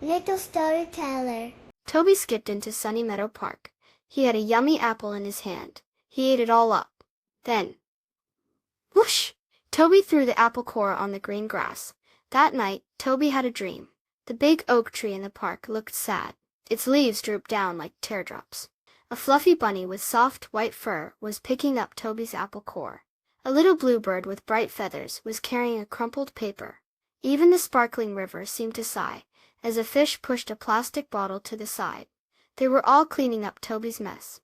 Little storyteller. Toby skipped into Sunny Meadow Park. He had a yummy apple in his hand. He ate it all up. Then, whoosh! Toby threw the apple core on the green grass. That night, Toby had a dream. The big oak tree in the park looked sad. Its leaves drooped down like teardrops. A fluffy bunny with soft white fur was picking up Toby's apple core. A little bluebird with bright feathers was carrying a crumpled paper. Even the sparkling river seemed to sigh, as a fish pushed a plastic bottle to the side. They were all cleaning up Toby's mess.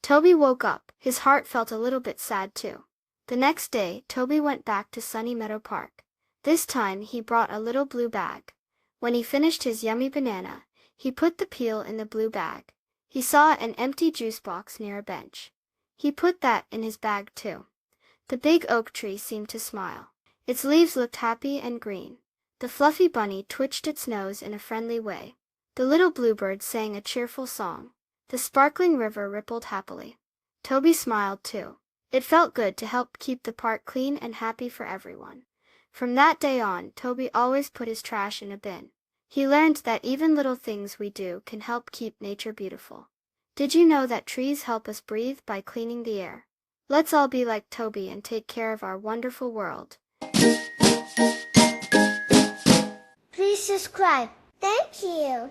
Toby woke up. His heart felt a little bit sad too. The next day, Toby went back to Sunny Meadow Park. This time he brought a little blue bag. When he finished his yummy banana, he put the peel in the blue bag. He saw an empty juice box near a bench. He put that in his bag too. The big oak tree seemed to smile. Its leaves looked happy and green. The fluffy bunny twitched its nose in a friendly way. The little bluebird sang a cheerful song. The sparkling river rippled happily. Toby smiled too. It felt good to help keep the park clean and happy for everyone. From that day on, Toby always put his trash in a bin. He learned that even little things we do can help keep nature beautiful. Did you know that trees help us breathe by cleaning the air? Let's all be like Toby and take care of our wonderful world. Please subscribe. Thank you.